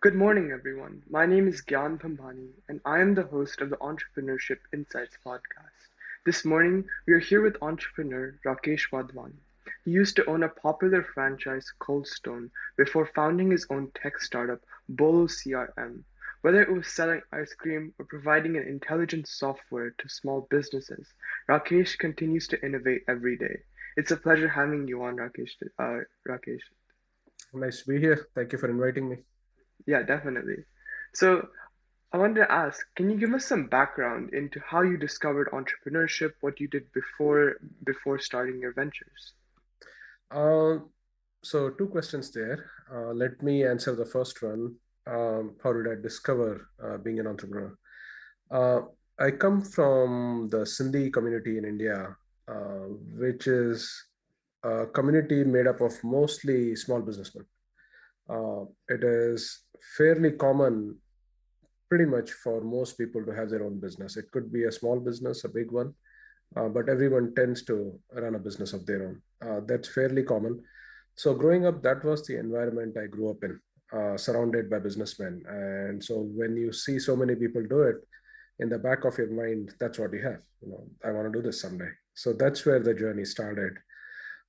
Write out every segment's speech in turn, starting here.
Good morning, everyone. My name is Gyan Phambani, and I am the host of the Entrepreneurship Insights Podcast. This morning, we are here with entrepreneur Rakesh Wadhwani. He used to own a popular franchise, Coldstone, before founding his own tech startup, Bolo CRM. Whether it was selling ice cream or providing an intelligent software to small businesses, Rakesh continues to innovate every day. It's a pleasure having you on, Rakesh. Nice to be here. Thank you for inviting me. Yeah, definitely. So, I wanted to ask, can you give us some background into how you discovered entrepreneurship, what you did before starting your ventures? Uh, so, two questions there. Let me answer the first one. How did I discover being an entrepreneur? Uh, I come from the Sindhi community in India, which is a community made up of mostly small businessmen. It is fairly common, pretty much, for most people to have their own business. It could be a small business, a big one, but everyone tends to run a business of their own. That's fairly common. So, growing up, that was the environment I grew up in, surrounded by businessmen. And so, when you see so many people do it, in the back of your mind, that's what you have. I want to do this someday. So, that's where the journey started.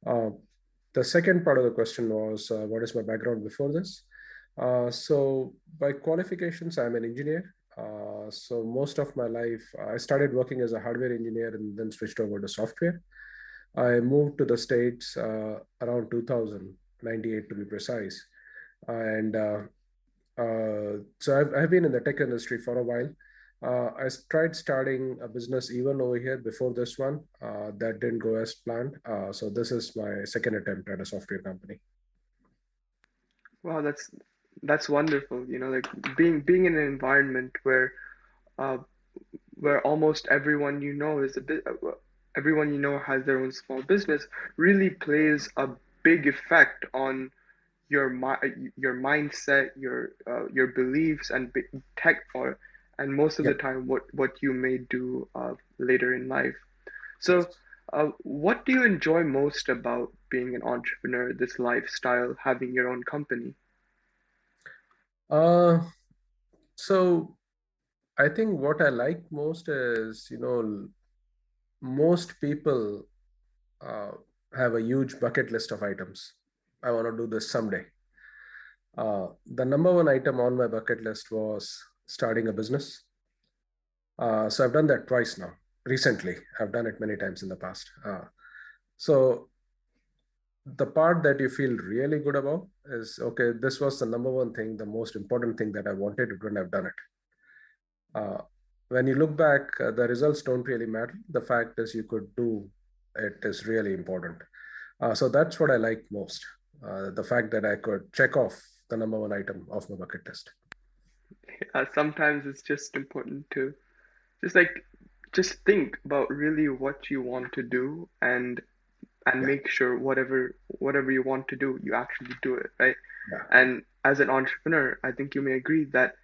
Uh, the second part of the question was, what is my background before this? So, by qualifications, I'm an engineer. So, most of my life, I started working as a hardware engineer and then switched over to software. I moved to the States around 2098 to be precise. And so I've been in the tech industry for a while. I tried starting a business even over here before this one. That didn't go as planned. So this is my second attempt at a software company. Wow, that's wonderful. Like being in an environment uh, where almost everyone you know is a bit, everyone you know has their own small business really plays a big effect on your mindset, your beliefs and tech or and most of the Yep. time what you may do later in life. So, Yes. what do you enjoy most about being an entrepreneur, this lifestyle, having your own company? Uh, so I think what I like most is, most people uh, have a huge bucket list of items. I want to do this someday. The number one item on my bucket list was starting a business. So I've done that twice now. Recently, I've done it many times in the past. So the part that you feel really good about is, okay, this was the number one thing, the most important thing that I wanted to do, and I've done it. Uh, when you look back, the results don't really matter. The fact is, you could do it is really important. So that's what I like most. The fact that I could check off the number one item off my bucket list. Sometimes it's just important to just like just think about really what you want to do and Yeah, make sure whatever you want to do, you actually do it, right? yeah, And as an entrepreneur, I think you may agree that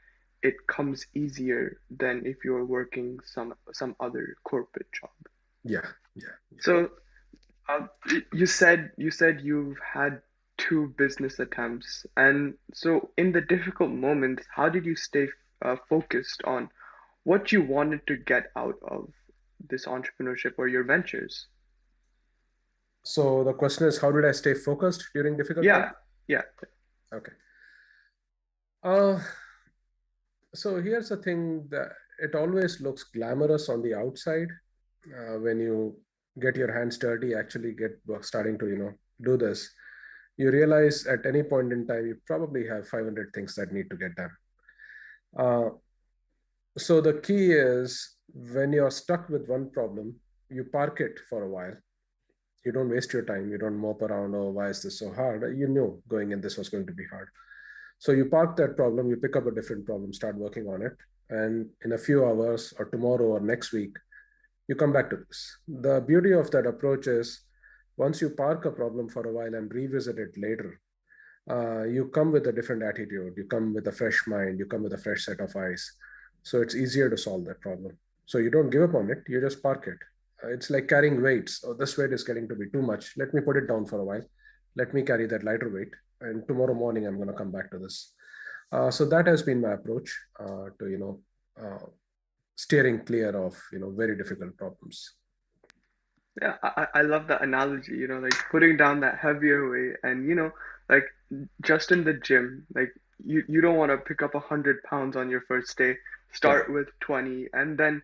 it comes easier than if you're working some other corporate job. yeah, yeah, yeah. So, you said you've had two business attempts, and so in the difficult moments, how did you stay focused on what you wanted to get out of this entrepreneurship or your ventures? So the question is, how did I stay focused during difficult times? Yeah, yeah, Okay. Uh, so here's the thing, that it always looks glamorous on the outside when you get your hands dirty, actually get starting to do this. You realize at any point in time you probably have 500 things that need to get done. Uh, so the key is, when you're stuck with one problem, you park it for a while. You don't waste your time. You don't mope around, oh, why is this so hard? You knew going in this was going to be hard. So you park that problem, you pick up a different problem, start working on it. And in a few hours or tomorrow or next week, you come back to this. The beauty of that approach is, once you park a problem for a while and revisit it later, you come with a different attitude, you come with a fresh mind, you come with a fresh set of eyes. So it's easier to solve that problem. So you don't give up on it, you just park it. It's like carrying weights. Oh, this weight is getting to be too much. Let me put it down for a while. Let me carry that lighter weight. And tomorrow morning, I'm going to come back to this. So that has been my approach to, steering clear of, very difficult problems. Yeah, I love that analogy, like putting down that heavier weight and, like just in the gym, like you don't want to pick up 100 pounds on your first day. Yeah. Start with 20 and then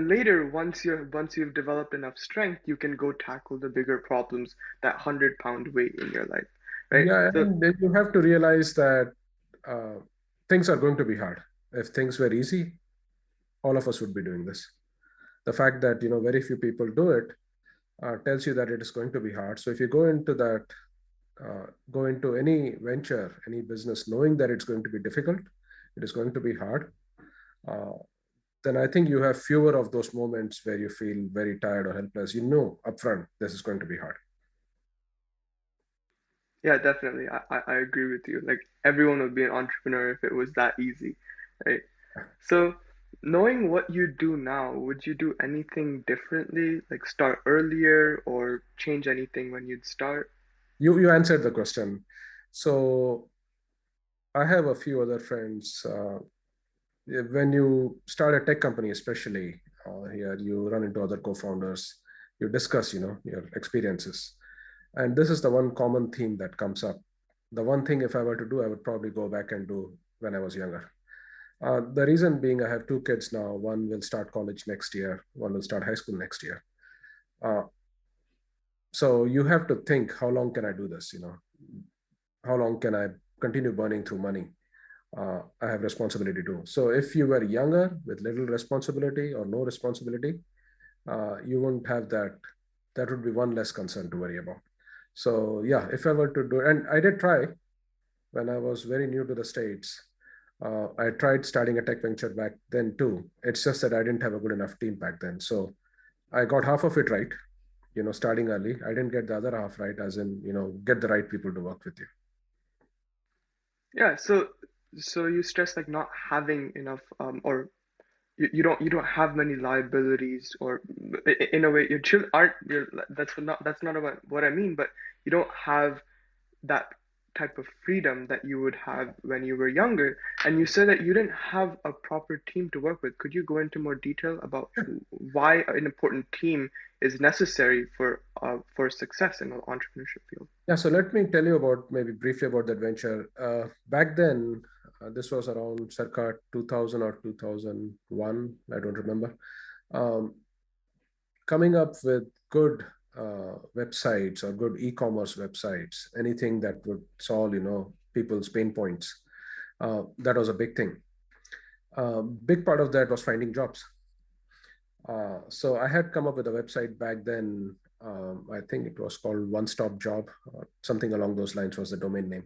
later once you've developed enough strength, you can go tackle the bigger problems, that 100-pound weight in your life, right? Yeah. So And then you have to realize that uh, things are going to be hard. If things were easy, all of us would be doing this. The fact that, very few people do it tells you that it is going to be hard. So if you go into any venture, any business, knowing that it's going to be difficult, it is going to be hard, uh, then I think you have fewer of those moments where you feel very tired or helpless. You know upfront this is going to be hard. yeah, definitely. I agree with you. Like everyone would be an entrepreneur if it was that easy, right? So, knowing what you do now, would you do anything differently? Like start earlier or change anything when you'd start? You answered the question. So I have a few other friends. When you start a tech company, especially here, you run into other co-founders. You discuss, your experiences, and this is the one common theme that comes up. The one thing, if I were to do, I would probably go back and do when I was younger. The reason being, I have two kids now. One will start college next year. One will start high school next year. Uh, so you have to think, how long can I do this? How long can I continue burning through money? I have responsibility too. So if you were younger with little responsibility or no responsibility, you won't have that. That would be one less concern to worry about. So yeah, if I were to do, and I did try when I was very new to the States. I tried starting a tech venture back then too. It's just that I didn't have a good enough team back then. So I got half of it right, starting early. I didn't get the other half right, as in, get the right people to work with you. Yeah, so you stress like not having enough or you don't have many liabilities or in a way your children aren't your that's not about what I mean, but you don't have that type of freedom that you would have when you were younger. And you said that you didn't have a proper team to work with. Could you go into more detail about why an important team is necessary for success in the entrepreneurship field? Yeah, so let me tell you about maybe briefly about that venture. Back then, this was around circa 2000 or 2001, I don't remember. Um, Coming up with good websites or good e-commerce websites, anything that would solve, people's pain points, that was a big thing. Big part of that was finding jobs. So I had come up with a website back then. I think it was called One Stop Job, or something along those lines was the domain name.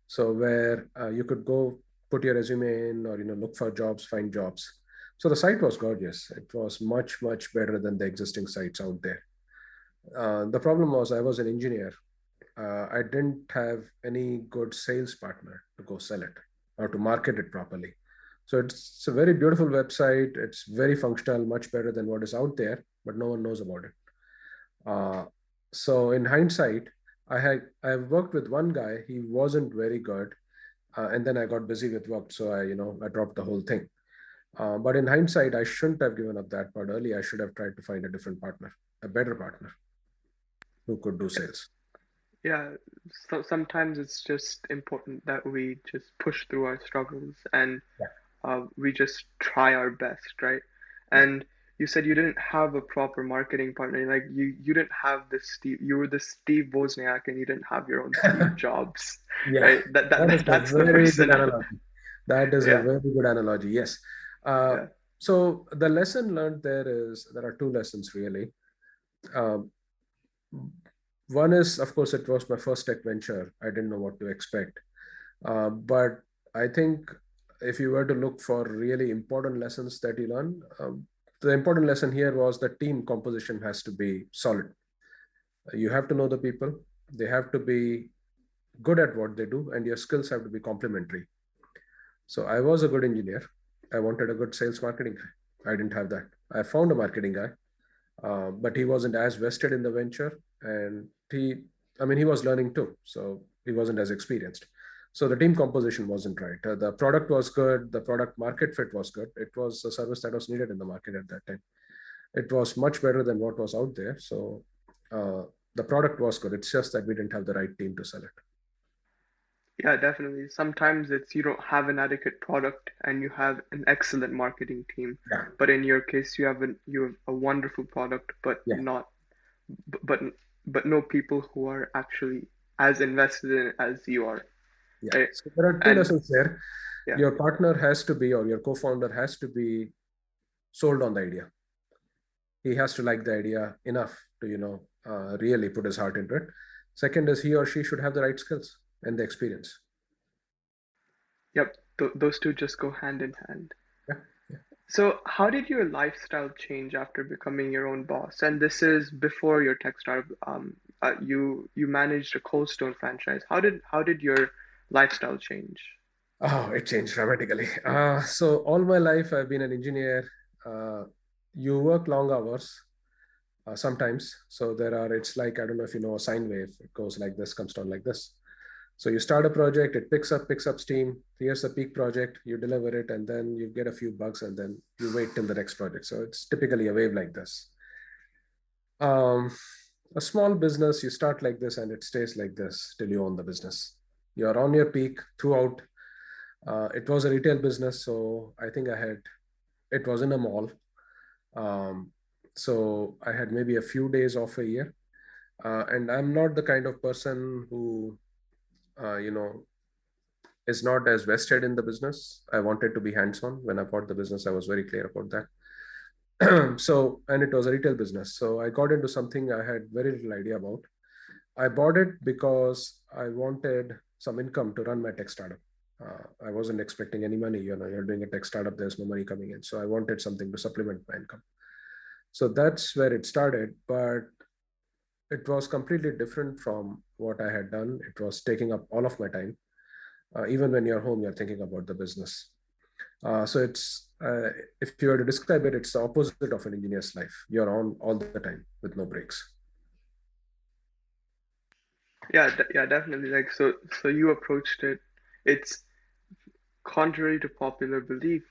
So where you could go put your resume in, or look for jobs, find jobs. So the site was gorgeous. It was much better than the existing sites out there. The problem was I was an engineer. I didn't have any good sales partner to go sell it or to market it properly. So it's a very beautiful website. It's very functional, much better than what is out there, but no one knows about it. Uh, so in hindsight, I've worked with one guy. He wasn't very good, and then I got busy with work, so I dropped the whole thing. But in hindsight, I shouldn't have given up that part early. I should have tried to find a different partner, a better partner who could do sales. Yeah, so sometimes it's just important that we just push through our struggles and Yeah, we just try our best, right? yeah, And you said you didn't have a proper marketing partner. Like you didn't have this Steve. You were the Steve Wozniak, and you didn't have your own Steve Jobs, yeah. right? That that, That that is a that's the very good person. analogy. That is a Yeah, very good analogy. Yes. Uh, yeah, so the lesson learned there are two lessons really. Um, One is, of course, it was my first tech venture. I didn't know what to expect. But I think if you were to look for really important lessons that you learn, the important lesson here was the team composition has to be solid. You have to know the people, they have to be good at what they do, and your skills have to be complementary. So I was a good engineer. I wanted a good sales marketing guy. I didn't have that. I found a marketing guy, but he wasn't as vested in the venture, and he was learning too, so he wasn't as experienced. So the team composition wasn't right. The product was good. The product market fit was good. It was a service that was needed in the market at that time. It was much better than what was out there. So the product was good. It's just that we didn't have the right team to sell it. Yeah, definitely. Sometimes it's you don't have an adequate product and you have an excellent marketing team. Yeah. But in your case, you have a wonderful product, Yeah. but but no people who are actually as invested in it as you are, Yeah. right? So there are two And lessons there. yeah, Your partner has to be, or your co-founder has to be sold on the idea. He has to like the idea enough to, really put his heart into it. Second is he or she should have the right skills and the experience. yep, those two just go hand in hand. Yeah. Yeah. So, how did your lifestyle change after becoming your own boss? And this is before your tech startup. You managed a coldstone franchise. How did your lifestyle change? Oh, it changed dramatically. So all my life I've been an engineer. Uh, you work long hours sometimes. So it's like, I don't know if you know a sine wave. It goes like this, comes down like this. So you start a project, it picks up steam. Here's the peak project, you deliver it, and then you get a few bugs, and then you wait till the next project. So it's typically a wave like this. Um, a small business, you start like this, and it stays like this till you own the business. You're on your peak throughout. It was a retail business, so I think it was in a mall. Um, so I had maybe a few days off a year. And I'm not the kind of person who, uh, you know, is not as vested in the business. I wanted to be hands on. When I bought the business, I was very clear about that. So, and it was a retail business. So I got into something I had very little idea about. I bought it because I wanted some income to run my tech startup. I wasn't expecting any money. You're doing a tech startup, there's no money coming in. So I wanted something to supplement my income. So that's where it started. But it was completely different from what I had done. It was taking up all of my time. Even when you're home, you're thinking about the business. So if you were to describe it, it's the opposite of an engineer's life. You're on all the time with no breaks. Yeah, yeah, definitely. Like so you approached it. It's contrary to popular belief.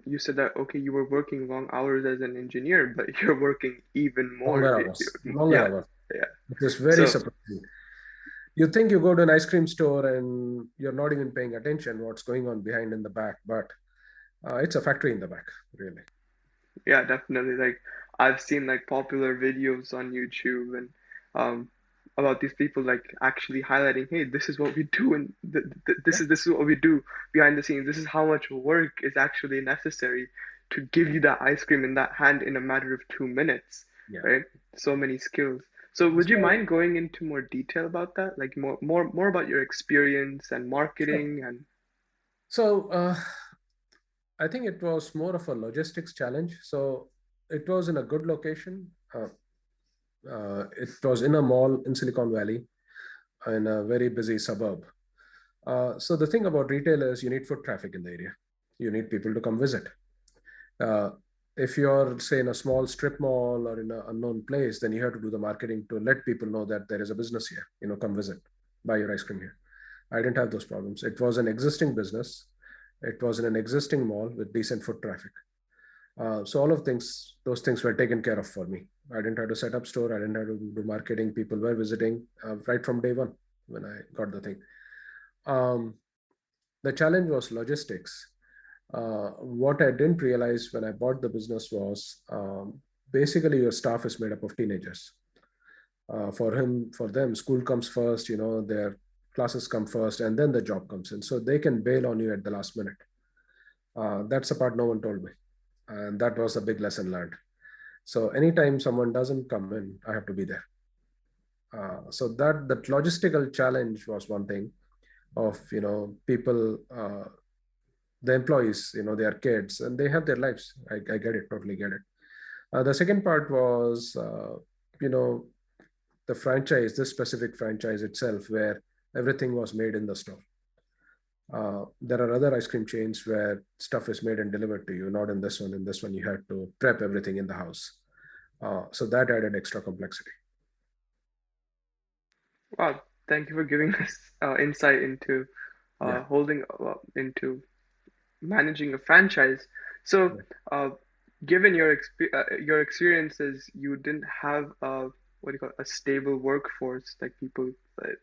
You said that okay, you were working long hours as an engineer, but you're working even more. Longer Yeah, hours. yeah. It is very So surprising. You think you go to an ice cream store and you're not even paying attention what's going on behind in the back, but it's a factory in the back, really. yeah, definitely. Like I've seen like popular videos on YouTube and um about these people like actually highlighting, hey, this is what we do and Yeah, this is what we do behind the scenes. This is how much work is actually necessary to give you that ice cream in that hand in a matter of 2 minutes, yeah. right? So many skills. So would you So, mind going into more detail about that? Like more about your experience and sure. marketing and So I think it was more of a logistics challenge. So it was in a good location. It was in a mall in Silicon Valley in a very busy suburb. So the thing about retail is you need foot traffic in the area. You need people to come visit. Uh, if you're, say, in a small strip mall or in an unknown place, then you have to do the marketing to let people know that there is a business here. Come visit, buy your ice cream here. I didn't have those problems. It was an existing business. It was in an existing mall with decent foot traffic. So all of those things were taken care of for me. I didn't have to set up store. I didn't have to do marketing. People were visiting right from day one when I got the thing. Um, the challenge was logistics. What I didn't realize when I bought the business was basically your staff is made up of teenagers. For them, school comes first. Their classes come first, and then the job comes in. So they can bail on you at the last minute. That's the part no one told me, and that was a big lesson learned. So anytime someone doesn't come in, I have to be there. So that logistical challenge was one thing of people, the employees, they are kids and they have their lives. I get it, totally get it. The second part was, you know, the franchise, this specific franchise itself, where everything was made in the store. There are other ice cream chains where stuff is made and delivered to you, not in this one. In this one, you had to prep everything in the house. So that added extra complexity. wow, thank you for giving us insight into Yeah. holding into managing a franchise. So, Right. uh, given your experiences, you didn't have a what do you call it, a stable workforce like people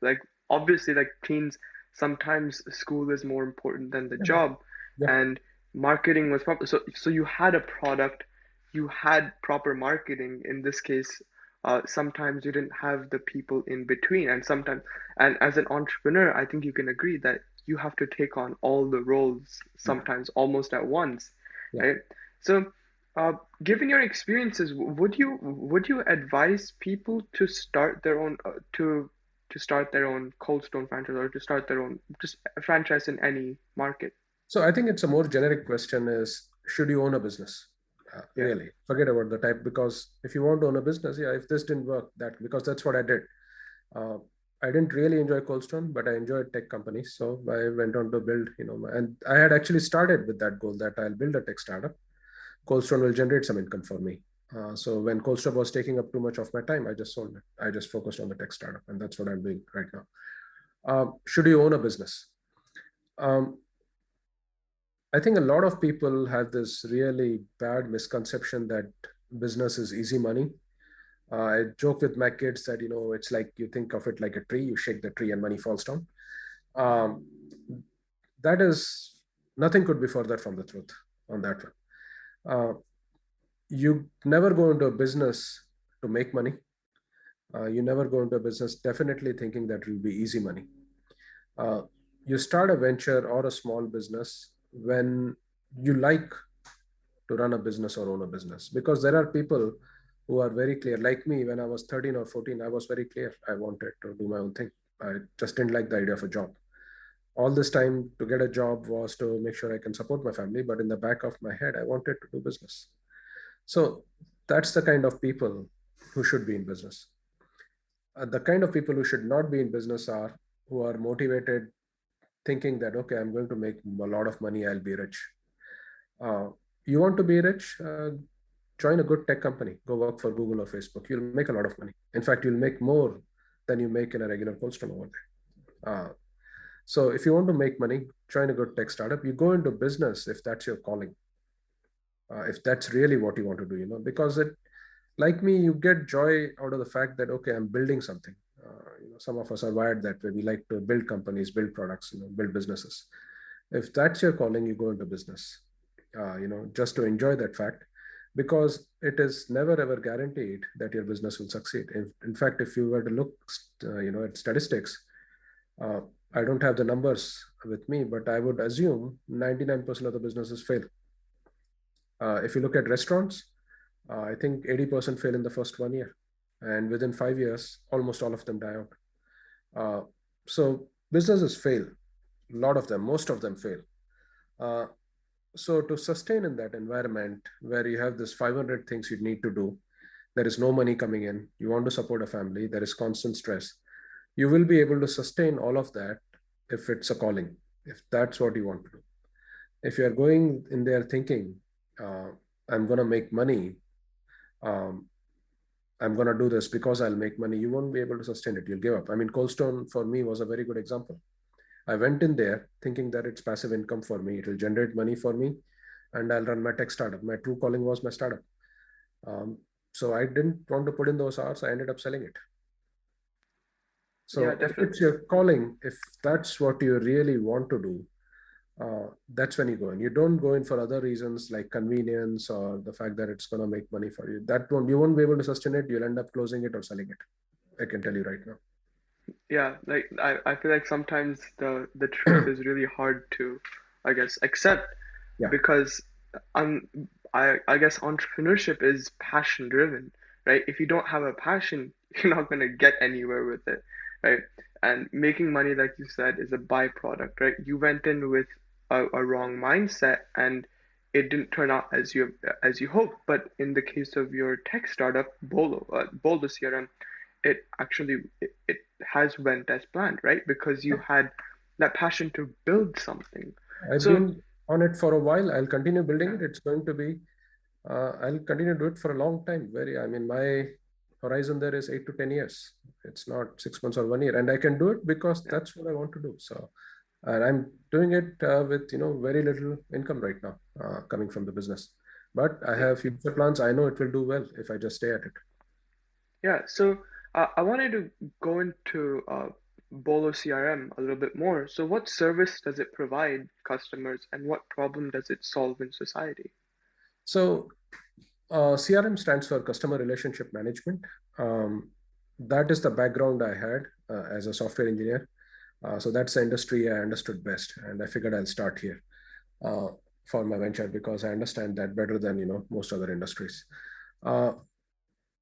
like obviously like teens. Sometimes school is more important than the Yeah. job, Yeah. and marketing was proper. So you had a product, you had proper marketing. In this case, sometimes you didn't have the people in between, and sometimes, and as an entrepreneur, I think you can agree that you have to take on all the roles Yeah. sometimes almost at once, Yeah. right? So, uh, given your experiences, would you advise people to start their own to start their own cold stone franchise or to start their own just a franchise in any market? So I think it's a more generic question is, should you own a business? Yeah, Really, forget about the type, because if you want to own a business, yeah, if this didn't work, that because that's what I did. Uh, I didn't really enjoy Coldstone, but I enjoyed tech companies. So I went on to build, and I had actually started with that goal that I'll build a tech startup. Coldstone will generate some income for me. So when Coldstone was taking up too much of my time, I just sold it. I just focused on the tech startup, and that's what I'm doing right now. Should you own a business? Um, I think a lot of people have this really bad misconception that business is easy money. I joke with my kids that, it's like you think of it like a tree, you shake the tree and money falls down. Um, that is, nothing could be further from the truth on that one. Uh, you never go into a business to make money. You never go into a business definitely thinking that it will be easy money. Uh, you start a venture or a small business when you like to run a business or own a business, because there are people who are very clear. Like me, when I was 13 or 14, I was very clear I wanted to do my own thing. I just didn't like the idea of a job. All this time to get a job was to make sure I can support my family, but in the back of my head I wanted to do business. So that's the kind of people who should be in business. The kind of people who should not be in business are who are motivated thinking that, okay, I'm going to make a lot of money, I'll be rich. uh, you want to be rich, join a good tech company, go work for Google or Facebook. You'll make a lot of money. In fact, you'll make more than you make in a regular cold store over there. So if you want to make money, join a good tech startup. You go into business if that's your calling, if that's really what you want to do, because it, like me, you get joy out of the fact that, okay, I'm building something. Some of us are wired that way. We like to build companies, build products, build businesses. If that's your calling, you go into business, just to enjoy that fact, because it is never ever guaranteed that your business will succeed. In fact, if you were to look, at statistics, uh, I don't have the numbers with me, but I would assume 99% of the businesses fail. If you look at restaurants, I think 80% fail in the first 1 year. And within 5 years, almost all of them die out. Uh, so businesses fail. A lot of them, most of them fail. Uh, so to sustain in that environment where you have this 500 things you need to do, there is no money coming in, you want to support a family, there is constant stress, you will be able to sustain all of that if it's a calling, if that's what you want to do. If you're going in there thinking, uh, I'm going to make money, um, I'm going to do this because I'll make money, you won't be able to sustain it. You'll give up. I mean, Coldstone for me was a very good example. I went in there thinking that it's passive income for me. It will generate money for me and I'll run my tech startup. My true calling was my startup. Um, so I didn't want to put in those hours. I ended up selling it. yeah, So if it's definitely. your calling, if that's what you really want to do, that's when you go in. You don't go in for other reasons like convenience or the fact that it's going to make money for you. That won't, you won't be able to sustain it. You'll end up closing it or selling it. I can tell you right now. Yeah, like I feel like sometimes the truth is really hard to, I guess, accept Yeah. because um I guess entrepreneurship is passion driven, right? If you don't have a passion, you're not gonna get anywhere with it, right? And making money, like you said, is a byproduct, right? You went in with a wrong mindset and it didn't turn out as you hoped. But in the case of your tech startup, Bolo CRM, it actually it has went as planned, right? Because you had that passion to build something. I've So been on it for a while. I'll continue building yeah, it. It's going to be, I'll continue to do it for a long time. I mean, my horizon there is 8 to 10 years. It's not 6 months or 1 year. And I can do it because yeah, that's what I want to do. So and I'm doing it with very little income right now coming from the business. But I Yeah. have future plans. I know it will do well if I just stay at it. Yeah. So I wanted to go into Bolo CRM a little bit more. So what service does it provide customers, and what problem does it solve in society? So CRM stands for Customer Relationship Management. Um, that is the background I had as a software engineer. So that's the industry I understood best, and I figured I'll start here uh, for my venture because I understand that better than most other industries. Uh,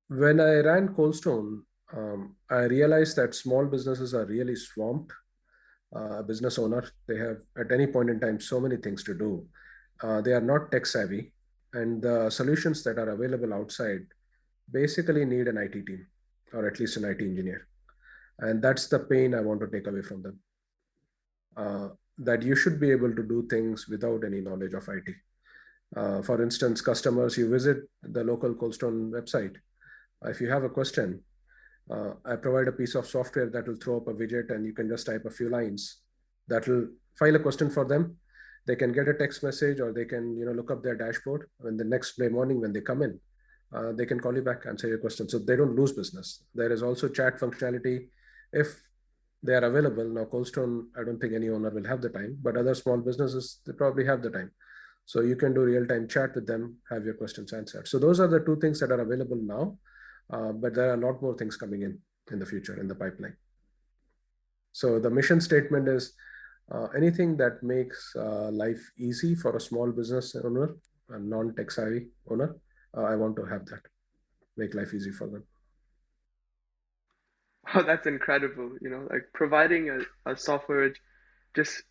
when I ran Coldstone, I realized that small businesses are really swamped. A business owner, they have at any point in time so many things to do. They are not tech savvy, and the solutions that are available outside basically need an IT team or at least an IT engineer. And that's the pain I want to take away from them. That you should be able to do things without any knowledge of IT. For instance, customers, you visit the local Coldstone website. If you have a question, I provide a piece of software that will throw up a widget and you can just type a few lines that will file a question for them. They can get a text message or they can look up their dashboard, and the next day morning when they come in, they can call you back, answer your question. So they don't lose business. There is also chat functionality if they are available. Now, Coldstone, I don't think any owner will have the time, but other small businesses, they probably have the time. So you can do real-time chat with them, have your questions answered. So those are the two things that are available now, but there are a lot more things coming in the future in the pipeline. So the mission statement is anything that makes life easy for a small business owner, a non-tech savvy owner. I want to have that, make life easy for them. Oh, that's incredible. Like providing a software just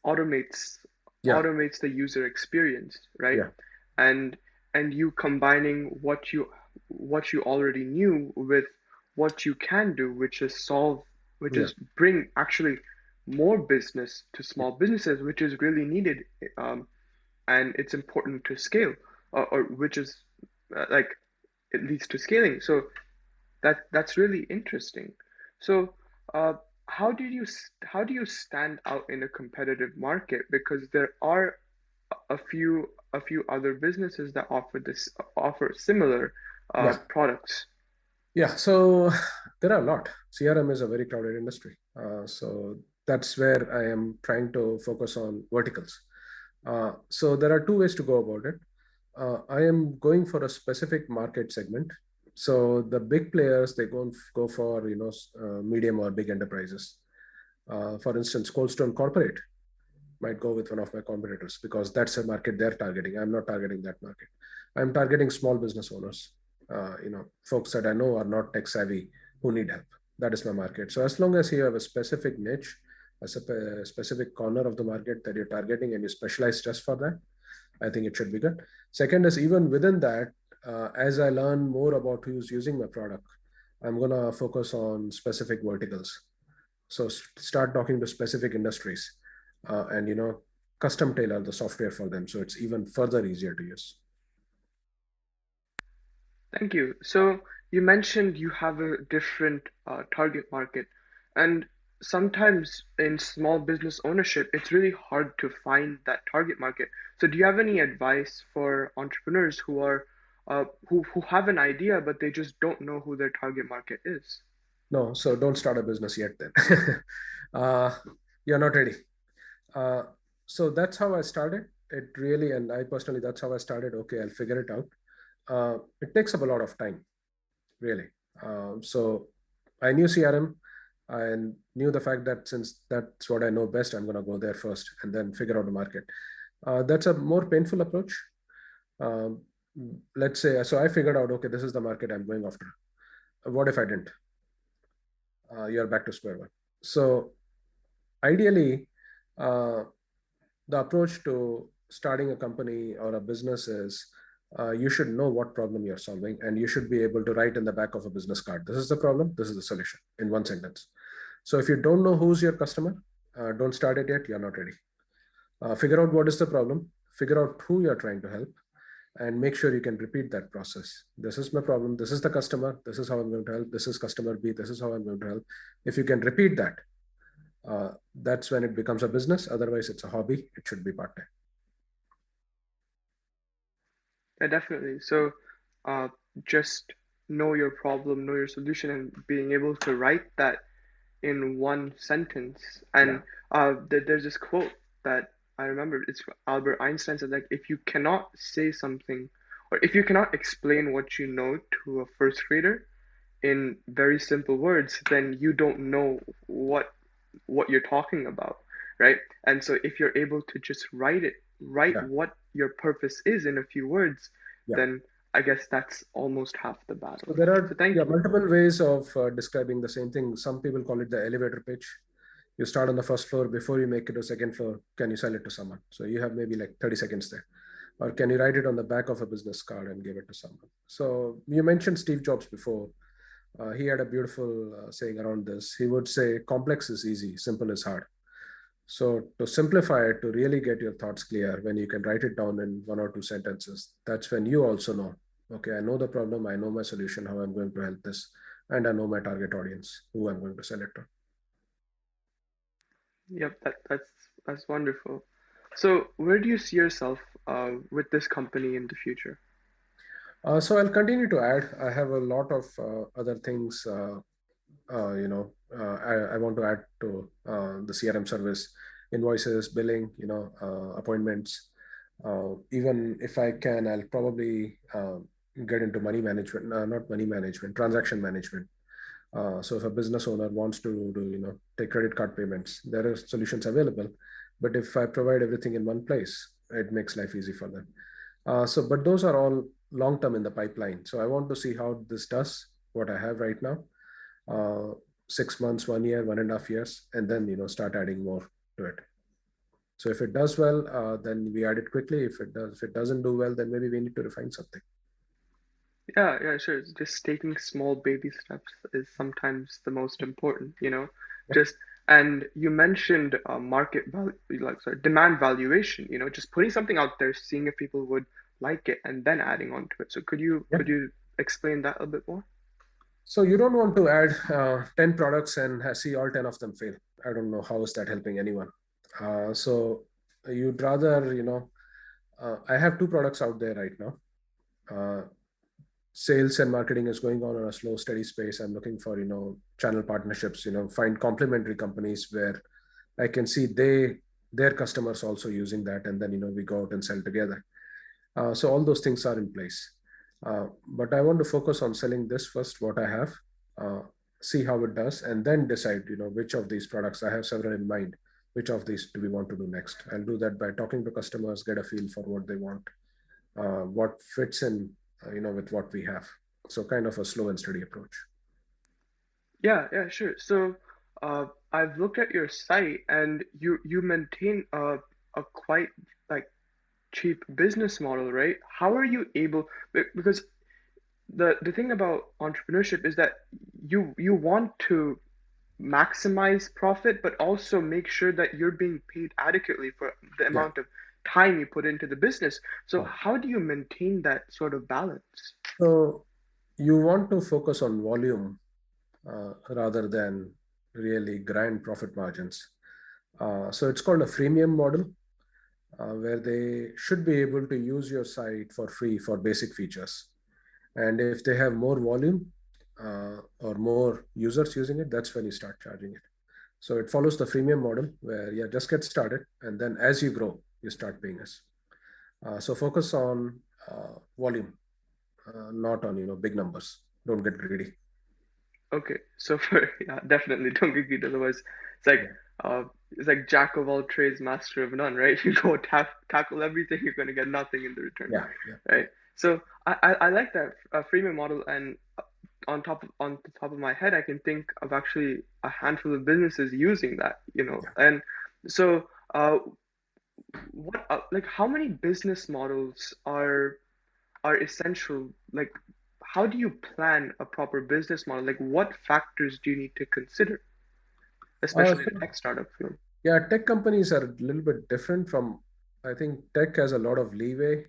automates Yeah, automates the user experience, right? yeah, And you combining what you already knew with what you can do, which yeah, is bring actually more business to yeah, small businesses, which is really needed, um, and it's important to scale, or which is like it leads to scaling. So that's really interesting. So, uh, how do you stand out in a competitive market? Because there are a few other businesses that offer similar yeah, products. yeah. So there are a lot. CRM is a very crowded industry. So that's where I am trying to focus on verticals. So there are two ways to go about it. I am going for a specific market segment. So the big players, they go for medium or big enterprises. For instance, Coldstone Corporate might go with one of my competitors because that's a market they're targeting. I'm not targeting that market. I'm targeting small business owners, folks that I know are not tech savvy who need help. That is my market. So as long as you have a specific niche, a specific corner of the market that you're targeting and you specialize just for that, I think it should be good. Second is even within that, as I learn more about who's using my product, I'm gonna focus on specific verticals. So start talking to specific industries, and custom tailor the software for them so it's even further easier to use. Thank you. So you mentioned you have a different target market, and sometimes in small business ownership, it's really hard to find that target market. So do you have any advice for entrepreneurs who have an idea but they just don't know who their target market is? No, so don't start a business yet then. uh, you're not ready. uh, so that's how I started it really, and I personally, that's how I started. Okay, I'll figure it out. It takes up a lot of time, really. So I knew CRM and knew the fact that since that's what I know best, I'm going to go there first and then figure out the market. That's a more painful approach. Um, let's say, so I figured out, okay, this is the market I'm going after. What if I didn't? You're back to square one. So ideally, uh, the approach to starting a company or a business is you should know what problem you're solving and you should be able to write in the back of a business card, this is the problem, this is the solution, in one sentence. So if you don't know who's your customer, don't start it yet, you're not ready. Figure out what is the problem, figure out who you're trying to help, and make sure you can repeat that process. This is my problem, this is the customer, this is how I'm going to help, this is customer B, this is how I'm going to help. If you can repeat that, That's when it becomes a business. Otherwise, it's a hobby. It should be part-time. Yeah, definitely. So, uh, just know your problem, know your solution, and being able to write that in one sentence. Yeah, And there's this quote that I remember. It's Albert Einstein said, like, if you cannot say something, or if you cannot explain what you know to a first grader in very simple words, then you don't know what you're talking about, right? And so if you're able to just write yeah, what your purpose is in a few words, yeah. then I guess that's almost half the So battle. there So are, thank yeah, you. multiple ways of describing the same thing. Some people call it the elevator pitch. You start on the first floor. Before you make it to second floor, can you sell it to someone? So you have maybe like 30 seconds there. Or can you write it on the back of a business card and give it to someone? So you mentioned Steve Jobs before. He had a beautiful saying around this. He would say, complex is easy, simple is hard. So to simplify it, to really get your thoughts clear, when you can write it down in one or two sentences, that's when you also know, okay, I know the problem, I know my solution, how I'm going to help this, and I know my target audience, who I'm going to sell it to. Yep, that's wonderful. So where do you see yourself with this company in the future? So I'll continue to add. I have a lot of other things, I want to add to the CRM service, invoices, billing, appointments. Even if I can, I'll probably get into money management, not money management, transaction management. So if a business owner wants to do, take credit card payments, there are solutions available. But if I provide everything in one place, it makes life easy for them. But those are all long term in the pipeline. So I want to see how this does what I have right now. 6 months, 1 year, 1.5 years, and then start adding more to it. So if it does well, then we add it quickly. If it doesn't do well, then maybe we need to refine something. Yeah, yeah, sure. Just taking small baby steps is sometimes the most important, you know. Yeah, Just and you mentioned market value, like sorry, demand valuation, you know, just putting something out there, seeing if people would like it, and then adding on to it. So yeah. could you explain that a bit more? So you don't want to add 10 products and see all 10 of them fail. I don't know how is that helping anyone. So you'd rather, I have two products out there right now. Uh, Sales and marketing is going on a slow, steady space. I'm looking for, channel partnerships, find complementary companies where I can see their customers also using that. And then, we go out and sell together. So all those things are in place. But I want to focus on selling this first, what I have, uh, see how it does, and then decide, which of these products I have several in mind. Which of these do we want to do next? I'll do that by talking to customers, get a feel for what they want, what fits in, with what we have. So kind of a slow and steady approach. Yeah, yeah, sure. So, I've looked at your site, and you maintain a quite like cheap business model, right? How are you able? Because the thing about entrepreneurship is that you want to maximize profit, but also make sure that you're being paid adequately for the Yeah. amount of time you put into the business. So Oh. how do you maintain that sort of balance? So you want to focus on volume rather than really grand profit margins. So it's called a freemium model, where they should be able to use your site for free for basic features. And if they have more volume or more users using it, that's when you start charging it. So it follows the freemium model where, yeah, just get started. And then as you grow, you start paying us. So focus on volume, not on, big numbers. Don't get greedy. Okay, so for yeah, definitely don't get greedy. Otherwise, it's like Yeah. it's like jack of all trades, master of none, right? You go tackle everything, you're gonna get nothing in the return, Yeah. Yeah. right? So I like that freemium model, and on the top of my head, I can think of actually a handful of businesses using that, you know. Yeah. And so, what like how many business models are essential? Like, how do you plan a proper business model? Like, what factors do you need to consider, especially in So, tech startup field? yeah, tech companies are a little bit different from, I think tech has a lot of leeway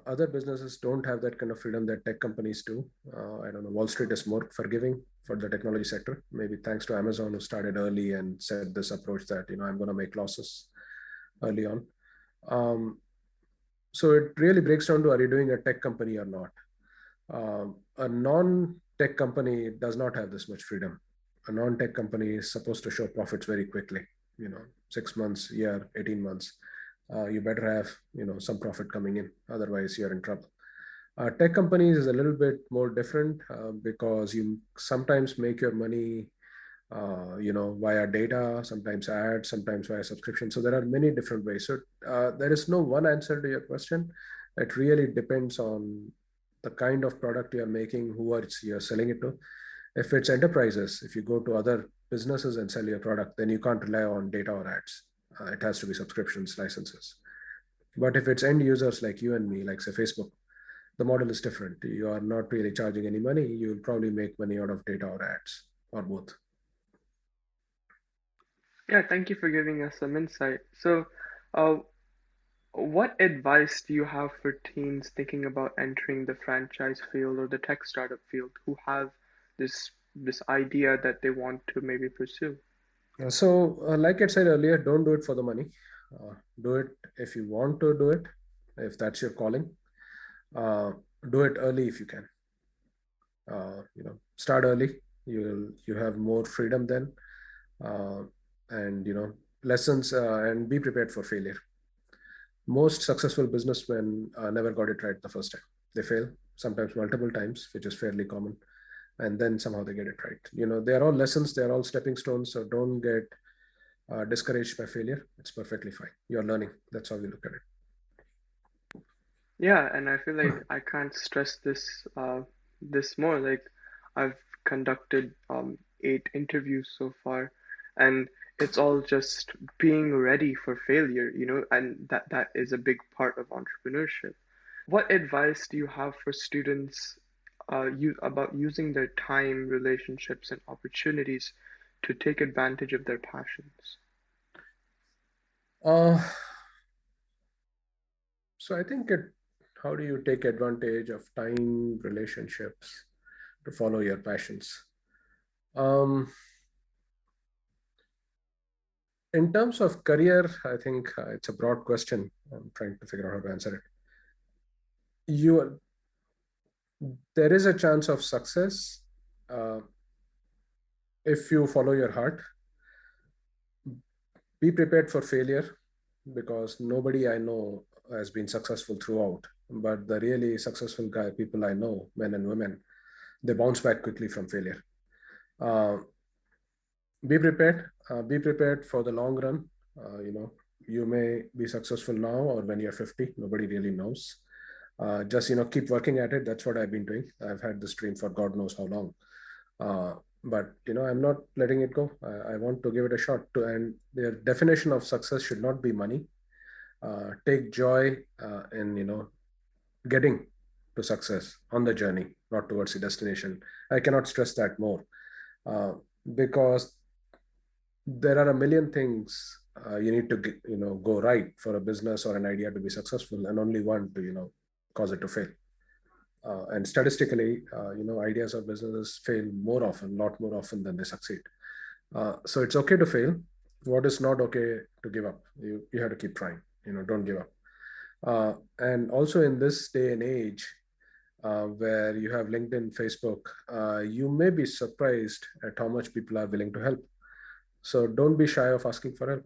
Other businesses don't have that kind of freedom that tech companies do. I don't know. Wall Street is more forgiving for the technology sector. Maybe thanks to Amazon, who started early and set this approach that I'm going to make losses early on. So it really breaks down to, are you doing a tech company or not? A non-tech company does not have this much freedom. A non-tech company is supposed to show profits very quickly. 6 months, year, 18 months. You better have some profit coming in. Otherwise, you're in trouble. Tech companies is a little bit more different because you sometimes make your money via data, sometimes ads, sometimes via subscription. So there are many different ways. So there is no one answer to your question. It really depends on the kind of product you're making, who you're selling it to. If it's enterprises, if you go to other businesses and sell your product, then you can't rely on data or ads. It has to be subscriptions, licenses. But if it's end users like you and me, like say Facebook, the model is different. You are not really charging any money. You'll probably make money out of data or ads or both. Yeah, thank you for giving us some insight. So, uh, what advice do you have for teens thinking about entering the franchise field or the tech startup field who have this idea that they want to maybe pursue? Like I said earlier, don't do it for the money. Do it if you want to do it, if that's your calling. Do it early if you can. Start early. You have more freedom then, and lessons, and be prepared for failure. Most successful businessmen never got it right the first time. They fail sometimes multiple times, which is fairly common, and then somehow they get it right. They are all lessons. They are all stepping stones. So don't get discouraged by failure. It's perfectly fine. You're learning. That's how we look at Yeah, and I feel like I can't stress this more. Like I've conducted 8 interviews so far, and it's all just being ready for failure, and that is a big part of entrepreneurship. What advice do you have for students about using their time, relationships, and opportunities to take advantage of their passions? it. So I think how do you take advantage of time, relationships to follow your passions? Um, in terms of career, I think it's a broad question. I'm trying to figure out how to answer it. You, there is a chance of success uh, if you follow your heart. Be prepared for failure because nobody I know has been successful throughout. But the really successful people I know, men and women, they bounce back quickly from failure. Uh, be prepared. Be prepared for the long run. You may be successful now or when you're 50. Nobody really knows. Just keep working at it. That's what I've been doing. I've had this dream for God knows how long. But I'm not letting it go. I want to give it a shot. And their definition of success should not be money. Take joy in getting to success on the journey, not towards the destination. I cannot stress that more uh, because there are a million things you need to go right for a business or an idea to be successful, and only one to cause it to fail. And statistically, ideas or businesses fail more often, lot more often than they succeed. So it's okay to fail. What is not okay to give up? You have to keep trying. Don't give up. And also in this day and age, where you have LinkedIn, Facebook, you may be surprised at how much people are willing to help. So don't be shy of asking for help.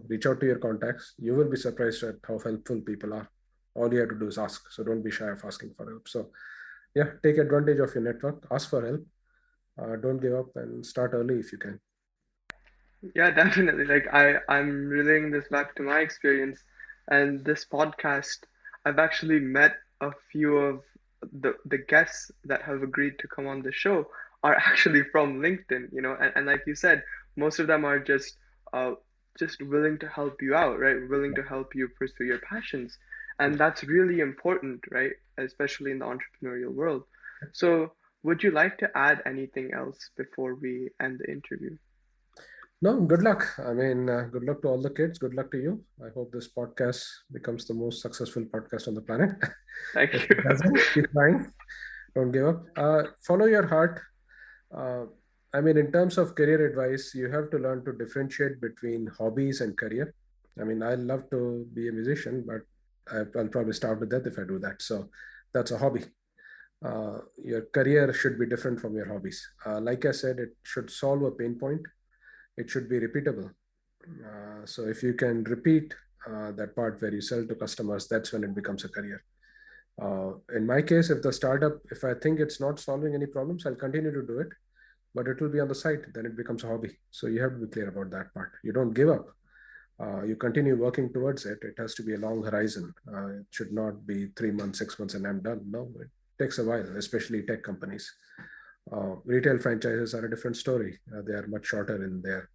Reach out to your contacts. You will be surprised at how helpful people are. All you have to do is ask. So don't be shy of asking for help. So yeah, take advantage of your network. Ask for help. Don't give up and start early if you can. Yeah, definitely. Like I'm relaying this back to my experience and this podcast. I've actually met a few of the guests that have agreed to come on the show are actually from LinkedIn, and like you said, most of them are just willing to help you out, right? Willing to help you pursue your passions. And that's really important, right? Especially in the entrepreneurial world. So, would you like to add anything else before we end the interview? No, good luck. I mean, good luck to all the kids. Good luck to you. I hope this podcast becomes the most successful podcast on the planet. If Thank you. it doesn't, keep trying. Don't give up. Follow your heart. Uh, I mean, in terms of career advice, you have to learn to differentiate between hobbies and career. I mean, I love to be a musician, but I'll probably starve to death if I do that. So that's a hobby. Your career should be different from your hobbies. Like I said, it should solve a pain point. It should be repeatable. So if you can repeat that part where you sell to customers, that's when it becomes a career. In my case, if the startup, if I think it's not solving any problems, I'll continue to do it, but it will be on the side. Then it becomes a hobby. So you have to be clear about that part. You don't give up. You continue working towards it. It has to be a long horizon. It should not be 3 months, 6 months, and I'm done. No, it takes a while, especially tech companies. Retail franchises are a different story. They are much shorter in there.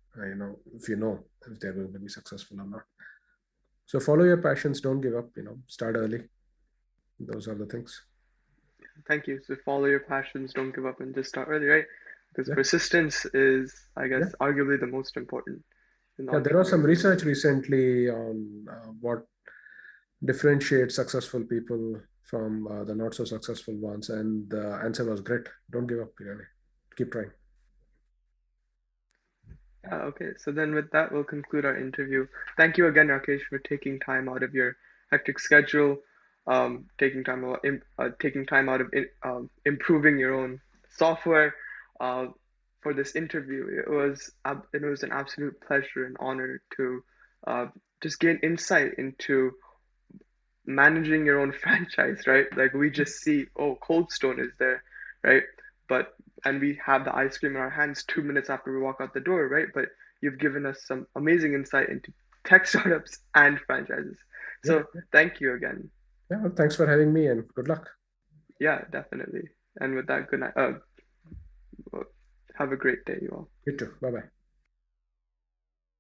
If you know if they're going to be successful or not. So follow your passions. Don't give up. Start early. Those are the things. Thank you. So follow your passions, don't give up, and just start early, right? Because Yeah, persistence is, I yeah, guess, arguably the most important in the yeah. There was some entrepreneurial research journey. recently on what differentiates successful people from the not so successful ones, and the answer was grit. Don't give up. Really, keep trying. Okay, so then with that, we'll conclude our interview. Thank you again, Rakesh, for taking time out of your hectic schedule, taking time out of improving your own software uh, for this interview. It was an absolute pleasure and honor to uh, just gain insight into managing your own franchise, right? Like we just see, oh, Cold Stone is there, right? But and we have the ice cream in our hands 2 minutes after we walk out the door, right? But you've given us some amazing insight into tech startups and franchises. Yeah, So thank you again. yeah. Well, thanks for having me, and good luck. Yeah, definitely. And with that, good night. Have a great day, you all. You too. Bye bye.